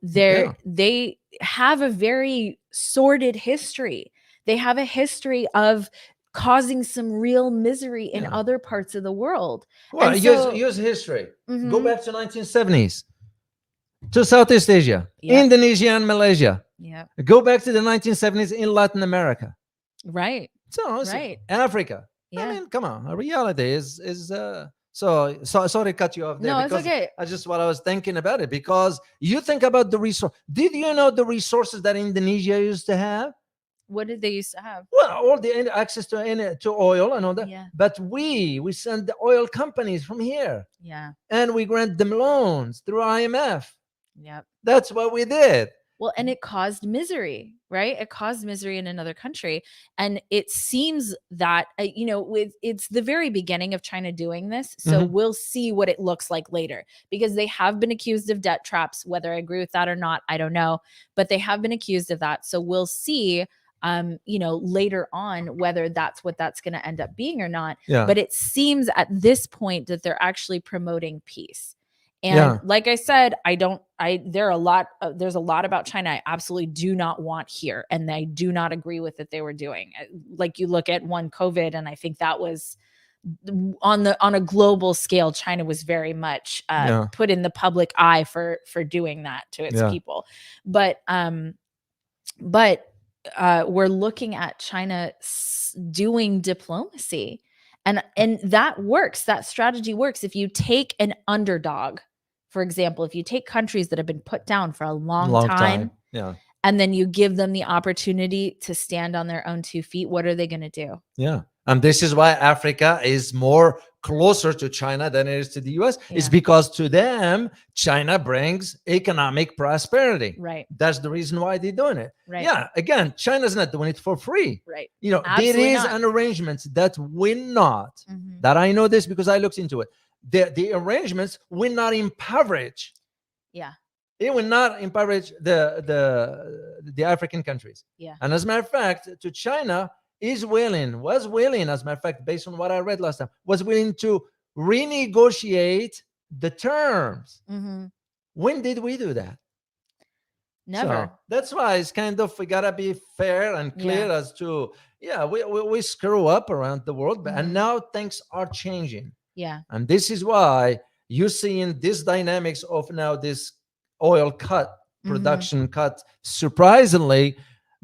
they have a very sordid history. They have a history of causing some real misery in other parts of the world. Well, use history. Go back to 1970s, to Southeast Asia, Indonesia and Malaysia. Yeah. Go back to the 1970s in Latin America. Right. So Africa. Yeah. I mean, come on. A reality is So sorry to cut you off there. No, it's okay. I just what I was thinking about it, because you think about the resource. Did you know the resources that Indonesia used to have? What did they used to have? Well, all the access to oil and all that. Yeah. But we send the oil companies from here. Yeah. And we grant them loans through IMF. Yep. That's what we did. Well, and it caused misery, right? It caused misery in another country. And it seems that, it's the very beginning of China doing this. So we'll see what it looks like later, because they have been accused of debt traps. Whether I agree with that or not, I don't know. But they have been accused of that. So we'll see, later on whether that's what that's going to end up being or not. Yeah. But it seems at this point that they're actually promoting peace. And like I said, there's a lot about China I absolutely do not want here. And I do not agree with that they were doing. Like you look at COVID, and I think that was on a global scale, China was very much put in the public eye for doing that to its people. But we're looking at China doing diplomacy. And that works. That strategy works. If you take an underdog, for example, if you take countries that have been put down for a long time. and then you give them the opportunity to stand on their own 2 feet, what are they going to do? Yeah. And this is why Africa is more closer to China than it is to the US. It's Yeah. because to them, China brings economic prosperity. Right. That's the reason why they're doing it. Right. Yeah. Again, China's not doing it for free. Right. You know, there Absolutely is not. an arrangement that will not, Mhm. that I know this because I looked into it. The arrangements will not impoverish. Yeah. It will not impoverish the African countries. Yeah. And as a matter of fact, to China was willing, as a matter of fact, based on what I read last time, was willing to renegotiate the terms. Mm-hmm. When did we do that? Never. So that's why it's kind of, we gotta be fair and clear as to, we screw up around the world, but and now things are changing. Yeah. And this is why you're seeing this dynamics of now this oil cut, production cut, surprisingly,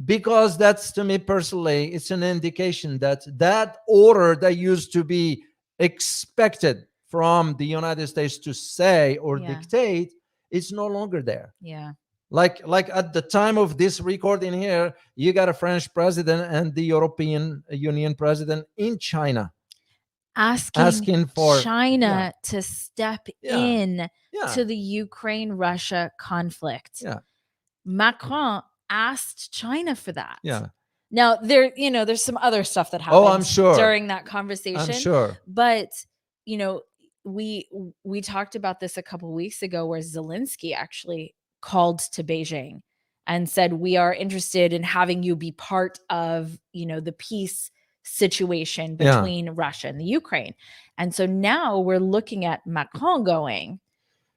because that's, to me personally, it's an indication that that order that used to be expected from the United States to say or dictate, it's no longer there. Yeah. Like at the time of this recording here, you got a French president and the European Union president in China asking for China to step in to the Ukraine-Russia conflict. Yeah. Macron asked China for that. Yeah. Now there's some other stuff that happened I'm sure. during that conversation. I'm sure. But we talked about this a couple weeks ago where Zelensky actually called to Beijing and said, we are interested in having you be part of, the peace situation between Russia and the Ukraine. And so now we're looking at Macron going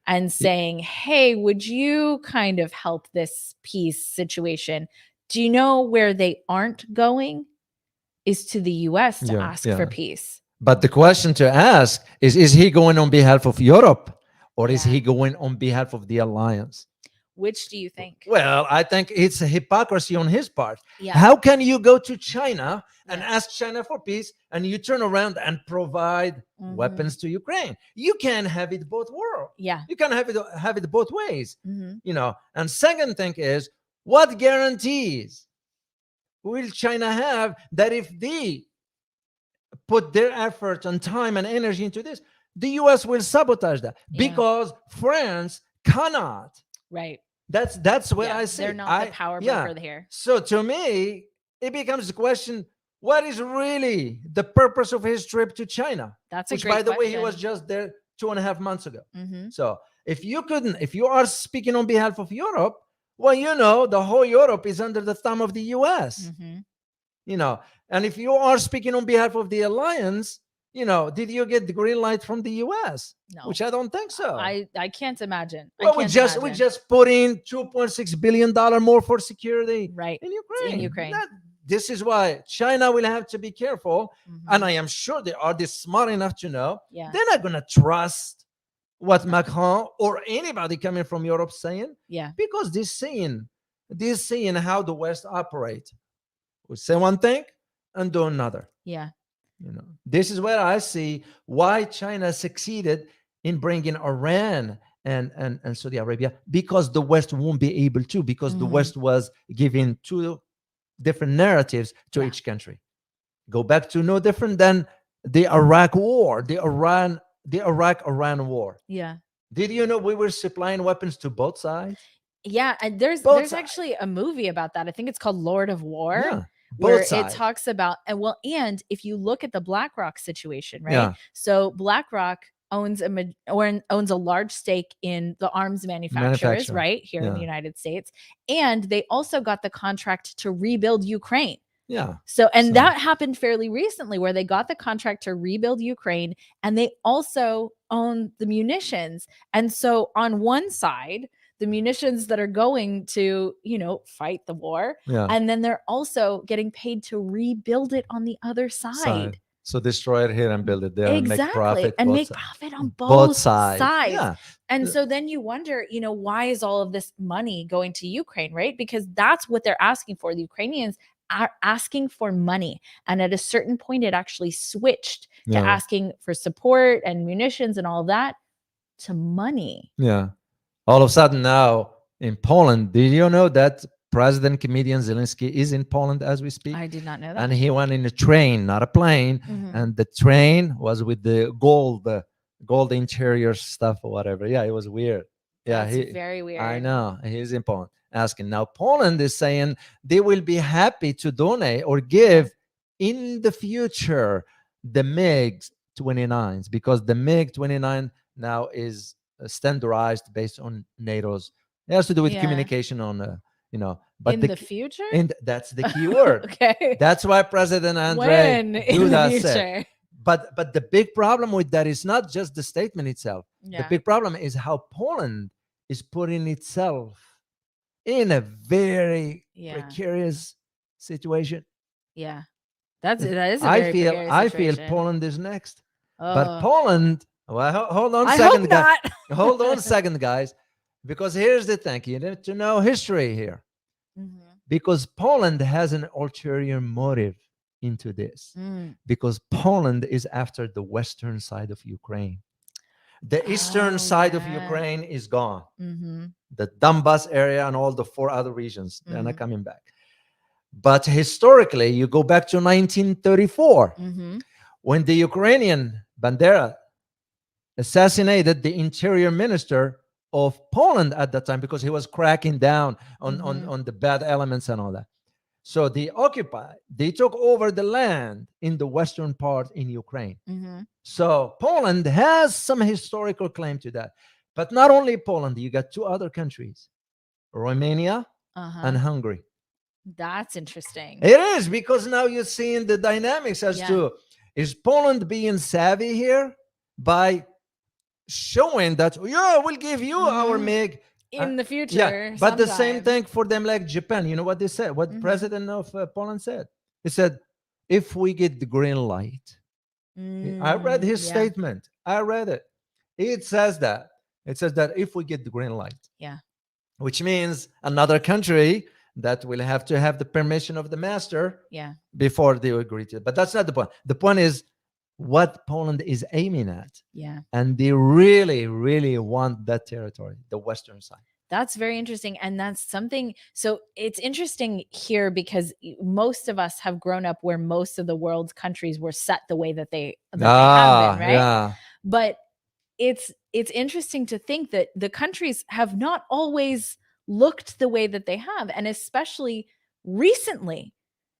and saying, hey, would you kind of help this peace situation? Do you know where they aren't going? Is to the US to ask for peace. But the question to ask is he going on behalf of Europe or is he going on behalf of the alliance? Which do you think? Well, I think it's a hypocrisy on his part. Yeah. How can you go to China and ask China for peace and you turn around and provide weapons to Ukraine? You can't have it both worlds. Yeah. You can't have it both ways. And second thing is, what guarantees will China have that if they put their effort and time and energy into this, the US will sabotage that? Because France cannot. Right. That's what I say. They're not the power broker here. So to me, it becomes the question, what is really the purpose of his trip to China? That's a which, great by the way, question. he was just there 2.5 months ago. So if you are speaking on behalf of Europe, well, the whole Europe is under the thumb of the US. And if you are speaking on behalf of the alliance, did you get the green light from the US? No. Which I don't think so. I can't imagine. Well, we just put in $2.6 billion more for security in Ukraine. This is why China will have to be careful. And I am sure they are smart enough to know they're not going to trust what Macron or anybody coming from Europe saying. Because they're seeing how the West operate. We say one thing and do another. This is where I see why China succeeded in bringing Iran and Saudi Arabia, because the West won't be able to, because the West was giving two different narratives to each country. Go back to no different than the Iraq war, the Iraq-Iran war. Did you know we were supplying weapons to both sides? And there's actually a movie about that. I think it's called Lord of War. Where it talks about, and if you look at the BlackRock situation, right? So BlackRock owns a large stake in the arms manufacturers, right, here in the United States, and they also got the contract to rebuild Ukraine. So that happened fairly recently, where they got the contract to rebuild Ukraine, and they also own the munitions. And so on one side, the munitions that are going to, fight the war. And then they're also getting paid to rebuild it on the other side. So destroy it here and build it there. Exactly. And make profit on both sides. And so then you wonder, why is all of this money going to Ukraine, right? Because that's what they're asking for. The Ukrainians are asking for money. And at a certain point, it actually switched to asking for support and munitions and all of that to money. All of a sudden now in Poland, did you know that President comedian Zelensky is in Poland as we speak. I did not know that. And he went in a train, not a plane. Mhm. And the train was with the gold interior stuff or whatever. Yeah, it was weird. Yeah, That's very weird. I know. He's in Poland asking. Now, Poland is saying they will be happy to donate or give in the future the MiG 29s, because the MiG 29 now is standardized based on NATO's. It has to do with Yeah. communication on, but in the future? and that's the key word. Okay. That's why President Andre When in the Duda said. future? But the big problem with that is not just the statement itself. The Yeah. big problem is how Poland is putting itself in a very Yeah. precarious situation. Yeah. That is a I very feel precarious I feel situation. Poland is next. But Oh. Poland, well, hold on a I second, hope guys. not. Hold on a second, guys. Because here's the thing. You need to know history here. Mhm. Because Poland has an ulterior motive into this. Mm. Because Poland is after the western side of Ukraine. The eastern Oh, side of yeah. Ukraine is gone. Mhm. The Donbas area and all the 4 other regions, they're not Mhm. coming back. But historically, you go back to 1934, Mhm. when the Ukrainian Bandera assassinated the interior minister of Poland at that time, because he was cracking down on the bad elements and all that. So they took over the land in the western part in Ukraine. Mhm. So Poland has some historical claim to that. But not only Poland, you got 2 other countries, Romania and Uh-huh. Hungary. That's interesting. It is, because now you're seeing the dynamics as Yeah. to, is Poland being savvy here by showing that, yeah, we'll give you our Mhm. MiG In the future. yeah, but the same sometime. thing for them, like Japan. You know what they said? What Mhm. President of Poland said? He said, if we get the green light. I read his Yeah. statement. I read it. It says that. It says that if we get the green light. Yeah. Which means another country that will have to have the permission of the master Yeah. before they agree to it. But that's not the point. The point is what Poland is aiming at. Yeah. And they really, really want that territory, the western side. That's very interesting. And that's something. So it's interesting here because most of us have grown up where most of the world's countries were set the way that they have been, right? Yeah. But it's interesting to think that the countries have not always looked the way that they have, and especially recently.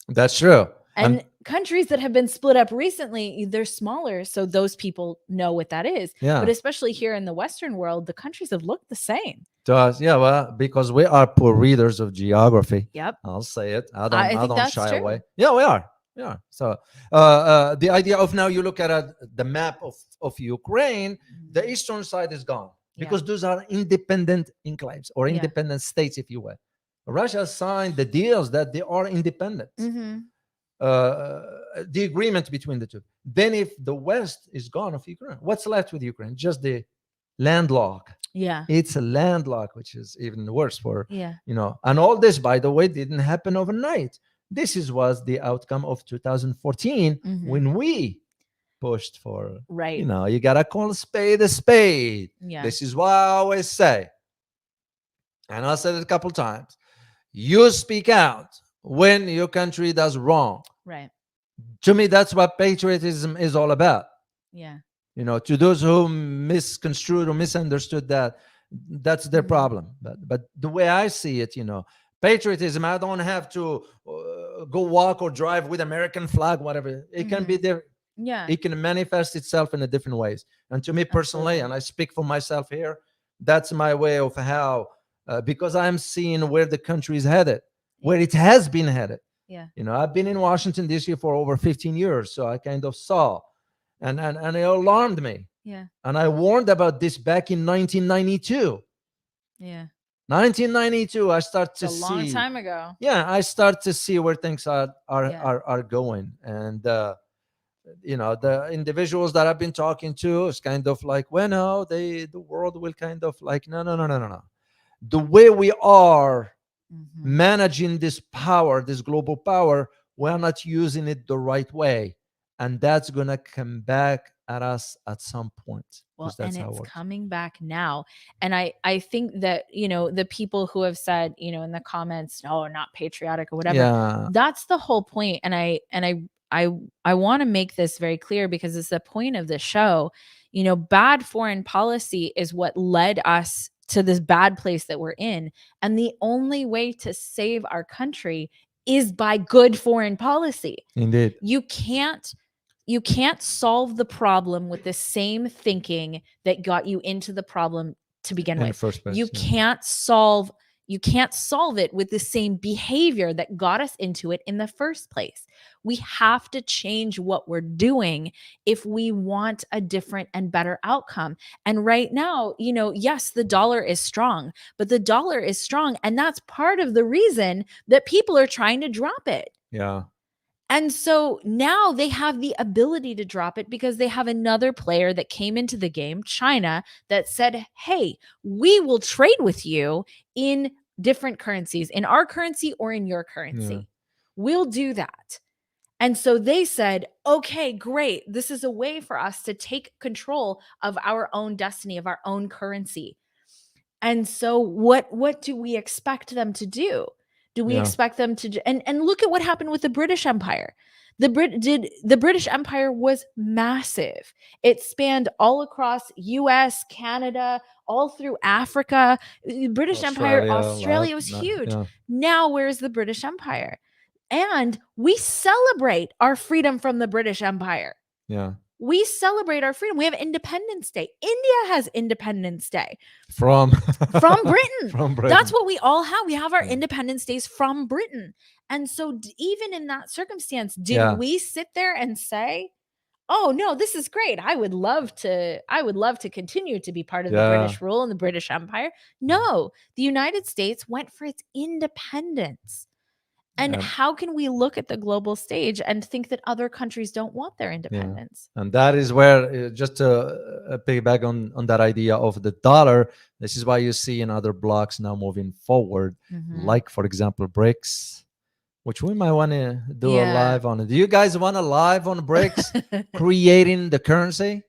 That's true. And countries that have been split up recently, they're smaller, so those people know what that is. Yeah. But especially here in the Western world, the countries have looked the same. To us, yeah, well, because we are poor readers of geography. Yep. I'll say it. I think don't that's shy true. away. Yeah, we are. Yeah. So the idea of now you look at the map of Ukraine, the eastern side is gone because those are independent enclaves or independent states, if you will. Russia signed the deals that they are independent. The agreement between the two. Then if the West is gone of Ukraine, what's left with Ukraine? Just the landlocked. Yeah. It's a landlocked, which is even worse for, Yeah. and all this, by the way, didn't happen overnight. This was the outcome of 2014 when we pushed for, Right. you got to call a spade a spade. Yeah. This is what I always say. And I said it a couple times. You speak out when your country does wrong. Right. To me, that's what patriotism is all about. Yeah. To those who misconstrued or misunderstood that, that's their problem. But the way I see it, patriotism, I don't have to go walk or drive with American flag, whatever. It can be there. Yeah. It can manifest itself in a different ways. And to me personally, and I speak for myself here, that's my way of how, because I'm seeing where the country is headed, where it has been headed. Yeah. I've been in Washington, D.C. for over 15 years, so I kind of saw. And it alarmed me. Yeah. And I warned about this back in 1992. Yeah. 1992, I start to see. A long time ago. Yeah, I start to see where things are going. And the individuals that I've been talking to is kind of like, well, no, the world will kind of like, no. The way we are managing this power, this global power, we're not using it the right way. And that's going to come back at us at some point, Well, because and that's how it it's works. coming back now. And I think that, the people who have said, in the comments, no, not patriotic or whatever, Yeah, that's the whole point. And I want to make this very clear because it's the point of the show. Bad foreign policy is what led us to this bad place that we're in. And the only way to save our country is by good foreign policy. indeed. You can't solve the problem with the same thinking that got you into the problem to begin In the with. first place, You yeah. can't solve it with the same behavior that got us into it in the first place. We have to change what we're doing if we want a different and better outcome. And right now, yes, the dollar is strong, but the dollar is strong, and that's part of the reason that people are trying to drop it. Yeah, And so now they have the ability to drop it because they have another player that came into the game, China, that said, hey, we will trade with you in different currencies, in our currency or in your currency. Yeah. We'll do that. And so they said, okay, great. This is a way for us to take control of our own destiny, of our own currency. And so what do we expect them to do? Do we Yeah. expect them to and look at what happened with the British Empire. The British Empire was massive. It spanned all across US, Canada, all through Africa. British Empire, Australia was huge. Yeah, Now where's the British Empire? And we celebrate our freedom from the British Empire. yeah. We celebrate our freedom. We have Independence Day. India has Independence Day From from Britain. from Britain. That's what we all have. We have our Yeah. Independence Days from Britain. And so even in that circumstance, did Yeah. we sit there and say, "Oh no, this is great. I would love to continue to be part of the Yeah. British rule and the British Empire." No, the United States went for its independence. And Yeah. how can we look at the global stage and think that other countries don't want their independence? And that is where, just to piggyback on that idea of the dollar, this is why you see in other blocks now moving forward, Mhm. like, for example, BRICS, which we might want to do a Yeah. live on. Do you guys want a live on BRICS, creating the currency?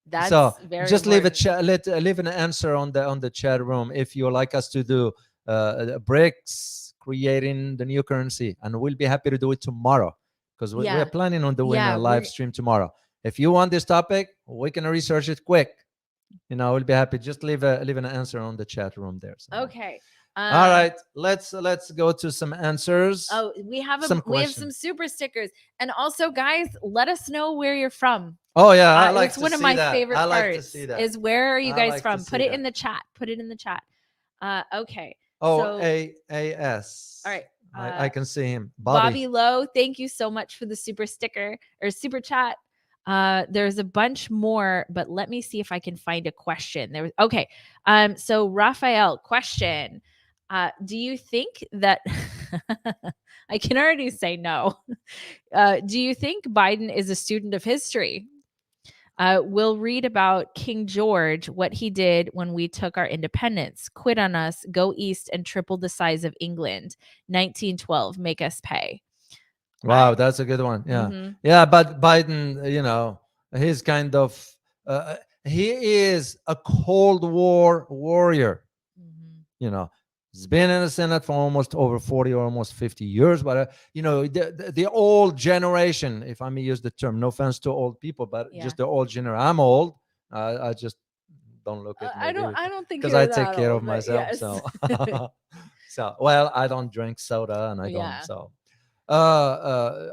That's So very just leave a important. leave an answer on the chat room if you would like us to do BRICS, creating the new currency, and we'll be happy to do it tomorrow, because we're Yeah. planning on doing Yeah, a live stream tomorrow. If you want this topic, we can research it quick. We'll be happy. Just leave an answer on the chat room there. So. Okay. All right, let's go to some answers. Oh, we have Some some questions. super stickers. And also, guys, let us know where you're from. Oh yeah, I like it's to one of see my that. favorite I like to parts see that. is where are you I guys like to from? see Put it that. in the chat. Put it in the chat. Okay. Oh, So, AAS. all right. I can see him. Bobby Lowe, thank you so much for the super sticker or super chat. There's a bunch more, but let me see if I can find a question. Okay. So Raphael, question. Do you think that I can already say no? Do you think Biden is a student of history? We'll read about King George, what he did when we took our independence, quit on us, go east, and triple the size of England. 1912, make us pay. Wow, that's a good one. Yeah. Mhm. Yeah, but Biden, he's kind of he is a Cold War warrior. Mhm. He's been in the Senate for almost over 40 or almost 50 years. But the old generation, if I may use the term, no offense to old people, but Yeah. just the old generation. I'm old. I just don't look at I maybe don't think because you're I take that care old, of but myself. yes. So well, I don't drink soda, and I Yeah. don't. So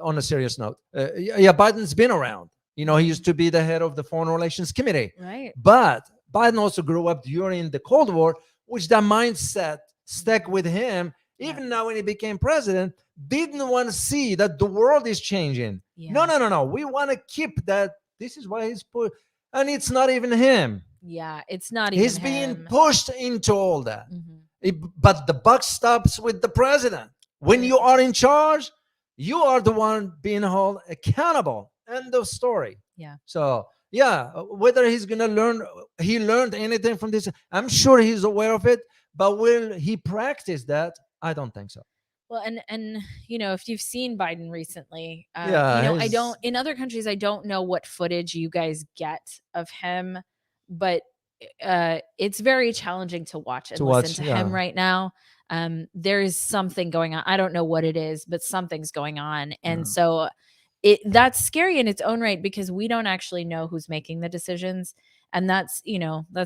on a serious note, yeah, Biden's been around. He used to be the head of the Foreign Relations Committee. Right. But Biden also grew up during the Cold War, which that mindset stuck with him. Even now, when he became president, didn't want to see that the world is changing. Yeah. No. We want to keep that. This is why he's put, and it's not even him. Yeah, it's not even He's being him. pushed into all that. Mhm. But the buck stops with the president. When you are in charge, you are the one being held accountable. End of story. Yeah. So yeah, whether he's gonna he learned anything from this, I'm sure he's aware of it. But will he practice that? I don't think so. Well, and if you've seen Biden recently, Yeah, I he's don't in other countries, I don't know what footage you guys get of him, but it's very challenging to watch and to listen watch. to him Yeah, right now. There is something going on. I don't know what it is, but something's going on, and yeah, so that's scary in its own right because we don't actually know who's making the decisions, and that's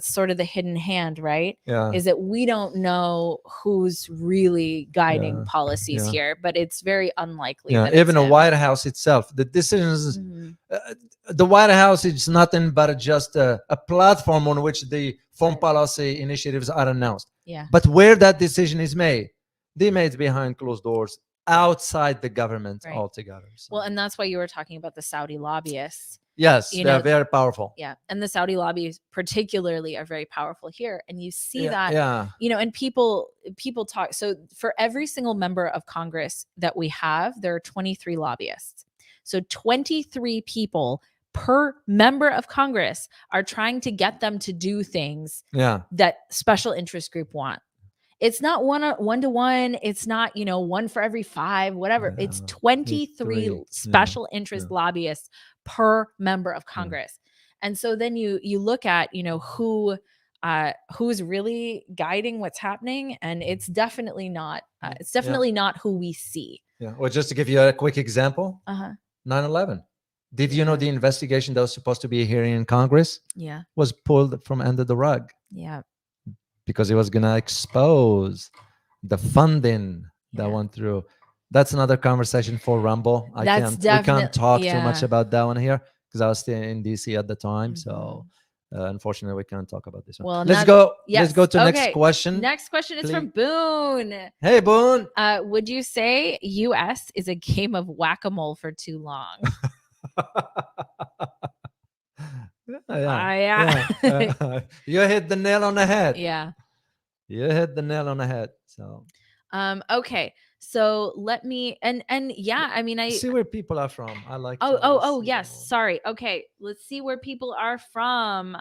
sort of the hidden hand, right? yeah, Is that we don't know who's really guiding yeah, policies yeah. here, but it's very unlikely Yeah, that it's even the him. White House itself, the decisions, Mhm. uh, the White House is nothing but just a platform on which the foreign Right. policy initiatives are announced. Yeah. But where that decision is made, they made behind closed doors, outside the government Right. altogether. So, Well, and that's why you were talking about the Saudi lobbyists. yes, You they are know, very powerful. yeah, and the Saudi lobbies particularly are very powerful here, and you see Yeah, that, yeah, and people talk. So for every single member of Congress that we have, there are 23 lobbyists. So 23 people per member of Congress are trying to get them to do things yeah, that special interest group want. It's not one to one. It's not, one for every five, whatever. It's yeah. It's 23 three. Yeah, special yeah, interest lobbyists per member of yeah. Congress. And so then you look at, who's really guiding what's happening, and it's definitely not Yeah, who we see. yeah. Well, just to give you a quick example, Uh-huh. 9/11. Did you know Yeah. the investigation that was supposed to be a hearing in Congress Yeah. was pulled from under the rug Yeah. because it was going to expose the funding that Yeah. went through? That's another conversation for Rumble. That's We can't definitely, talk too much yeah. about that one here because I was still in DC at the time. So Mhm. unfortunately, we can't talk about this one. Well, and Let's that go. Let's go yes. to next Okay. question. Next question is Please. from Boone. Hey, Boone. Would you say US is a game of whack-a-mole for too long? Yeah, Yeah. yeah. You hit the nail on the head. Yeah. You hit the nail on the head. So Okay. So let me and yeah, I mean see where people are from. I like oh, to oh, always oh, see them yes. all. Sorry. Okay. Let's see where people are from.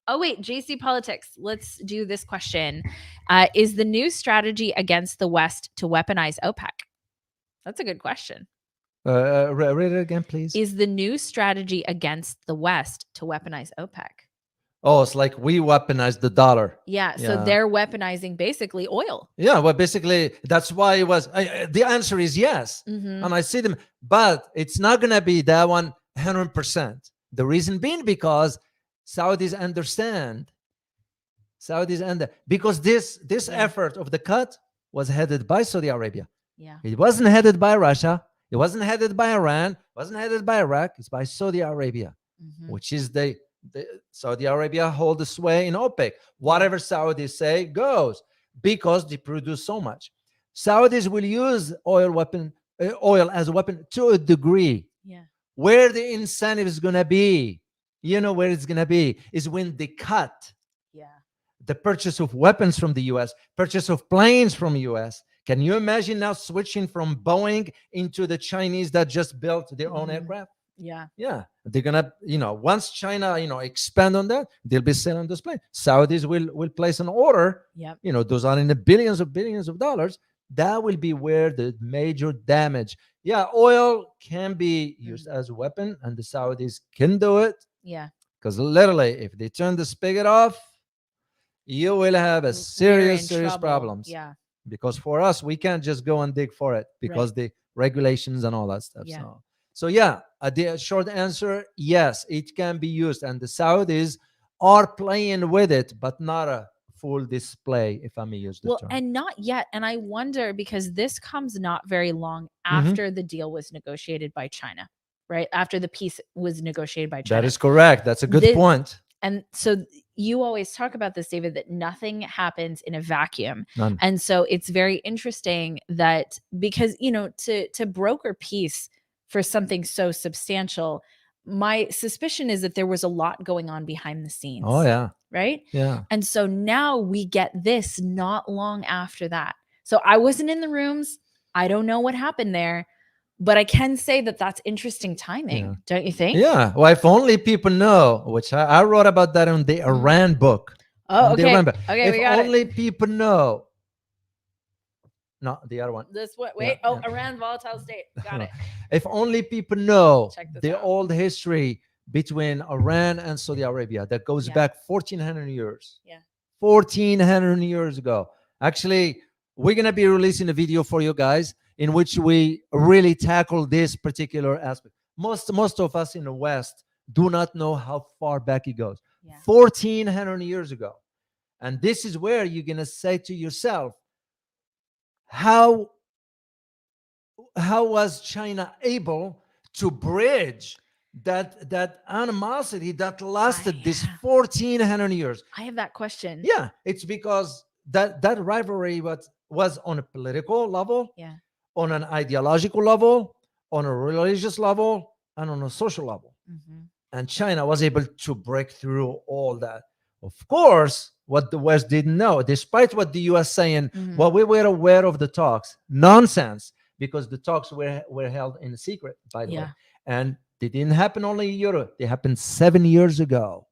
Oh wait, JC Politics. Let's do this question. Is the new strategy against the West to weaponize OPEC? That's a good question. Read it again, please. Is the new strategy against the West to weaponize OPEC? Oh, it's like we weaponize the dollar. Yeah, so Yeah. they're weaponizing basically oil. Yeah, well, basically, that's why it was. The answer is yes. Mhm. And I see them, but it's not going to be that 100%. The reason being because Saudis understand. Because this Yeah. effort of the cut was headed by Saudi Arabia. Yeah. It wasn't headed by Russia. It wasn't headed by Iran. It wasn't headed by Iraq. It's by Saudi Arabia, Mhm. which is the Saudi Arabia hold the sway in OPEC. Whatever Saudis say goes because they produce so much. Saudis will use oil as a weapon to a degree. Yeah. Where the incentive is going to be, where it's going to be is when they cut Yeah. the purchase of weapons from the US, purchase of planes from US. Can you imagine now switching from Boeing into the Chinese that just built their own Mhm. aircraft? Yeah. Yeah, they're gonna, once China, expand on that, they'll be selling those planes. Saudis will place an order. Yep. Those are in the billions of dollars. That will be where the major damage. Yeah, oil can be used as a weapon, and the Saudis can do it Yeah. because literally, if they turn the spigot off, you will have a We're in serious trouble. problems. Yeah. Because for us, we can't just go and dig for it because the regulations and all that stuff. Yeah. So yeah, the short answer, yes, it can be used, and the Saudis are playing with it, but not a full display, if I may use the Well, term. and not yet. And I wonder because this comes not very long Mhm. after the deal was negotiated by China, right? After the peace was negotiated by China. That is correct. That's a good This- point. And so you always talk about this, David, that nothing happens in a vacuum. None. And so it's very interesting that because, to broker peace for something so substantial, my suspicion is that there was a lot going on behind the scenes. Oh yeah. Right. Yeah. And so now we get this not long after that. So I wasn't in the rooms. I don't know what happened there. But I can say that that's interesting timing, Yeah. don't you think? Yeah. Well, if only people know, which I wrote about that in the Iran book. Oh, On the okay. Iran book. Okay, If we got only it. people know No, the other one. This what? Yeah, Wait. Oh, yeah. Iran volatile state. Got it. If only people know Check this the out. old history between Iran and Saudi Arabia that goes Yeah. back 1400 years. Yeah. 1400 years ago. Actually, we're going to be releasing a video for you guys in which we really tackle this particular aspect. Most of us in the West do not know how far back it goes. Yeah. 1400 years ago. And this is where you're going to say to yourself, how was China able to bridge that animosity that lasted this Yeah. 1400 years? I have that question. Yeah, it's because that rivalry was on a political level, Yeah. on an ideological level, on a religious level, and on a social level. Mm-hmm. And China was able to break through all that. Of course, what the West didn't know, despite what the US saying, Mm-hmm. well, we were aware of the talks. Nonsense, because the talks were held in secret, by the way. Yeah. And they didn't happen only in Europe. They happened 7 years ago.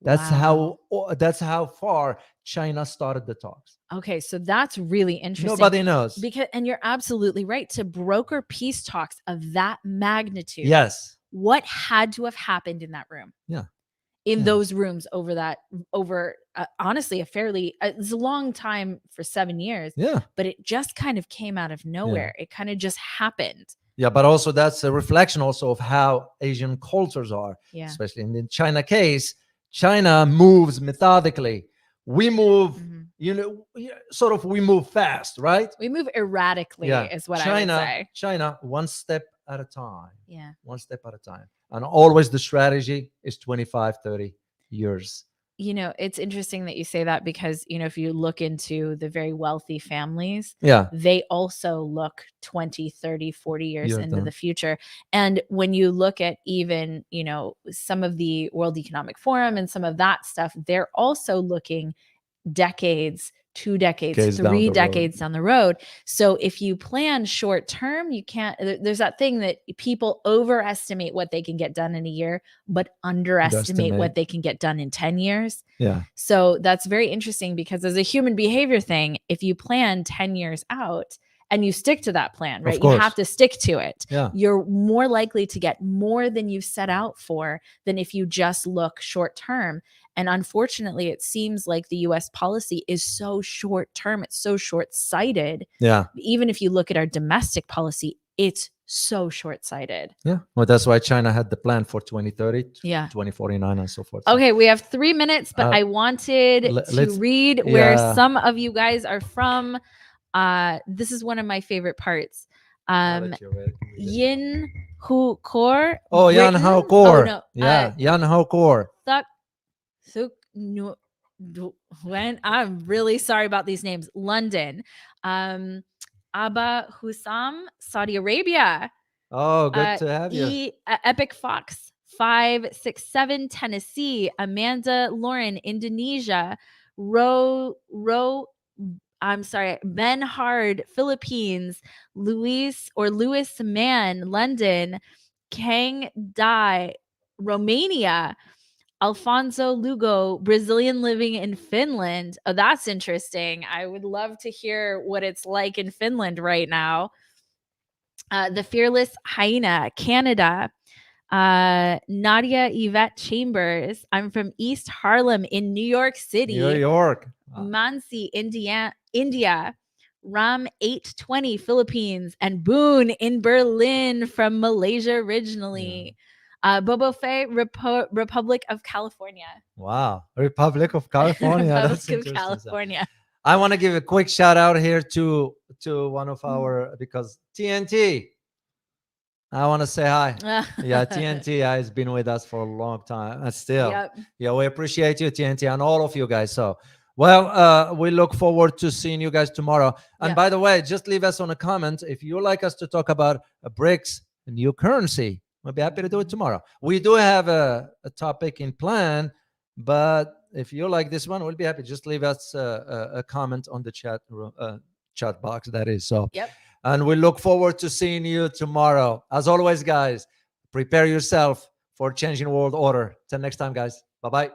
That's Wow. how far China started the talks. Okay, so that's really interesting. Nobody knows. Because, and you're absolutely right, to broker peace talks of that magnitude. Yes. What had to have happened in that room? Yeah. In Yeah. those rooms over honestly, it's a long time for 7 years. Yeah. But it just kind of came out of nowhere. It kind of just happened. Yeah, but also that's a reflection also of how Asian cultures are. Yeah. Especially in the China case, China moves methodically. We move, Mm-hmm. sort of we move fast, right? We move erratically, is what I would say. China, one step at a time. Yeah. One step at a time. And always the strategy is 25, 30 years. It's interesting that you say that because, if you look into the very wealthy families, Yeah. they also look 20, 30, 40 years You're into done. the future. And when you look at even, some of the World Economic Forum and some of that stuff, they're also looking decades, 2 decades, Decades down 3 the road. decades down the road. So if you plan short term, you can't, there's that thing that people overestimate what they can get done in a year, but underestimate what they can get done in 10 years. Yeah. So that's very interesting because as a human behavior thing, if you plan 10 years out and you stick to that plan, right? You have to stick to it. Yeah. You're more likely to get more than you set out for than if you just look short term. And unfortunately, it seems like the US policy is so short term. It's so short sighted. Yeah. Even if you look at our domestic policy, it's so short sighted. Yeah. Well, that's why China had the plan for 2030, Yeah. 2049, and so forth. Okay, we have 3 minutes, but I wanted to read where some of you guys are from. This is one of my favorite parts. Yin Hu Kor. Oh, Yan Hao Kor. Oh, no. Yeah, Yan Hao Kor. When I'm really sorry about these names. London. Abba Hussam, Saudi Arabia. Oh, good to have you. Epic Fox 567, Tennessee. Amanda Lauren, Indonesia. Ben Hard, Philippines. Louis Mann, London. Kang Dai, Romania. Alfonso Lugo, Brazilian living in Finland. Oh, that's interesting. I would love to hear what it's like in Finland right now. The Fearless Hyena, Canada. Nadia Yvette Chambers. I'm from East Harlem in New York City. New York. Mansi, India. Ram 820, Philippines. And Boone in Berlin from Malaysia originally. Bobo Fay, Republic of California. Wow. Republic of California. Republic of California. I want to give a quick shout out here to one of our, because TNT, I want to say hi. Yeah, TNT has been with us for a long time. And still, yeah, we appreciate you, TNT, and all of you guys. So, well, we look forward to seeing you guys tomorrow. And by the way, just leave us on a comment if you like us to talk about BRICS, a new currency. We'll be happy to do it tomorrow. We do have a topic in plan, but if you like this one, we'll be happy. Just leave us a comment on the chat box, that is. So, and we look forward to seeing you tomorrow. As always, guys, prepare yourself for changing world order. Till next time, guys. Bye-bye.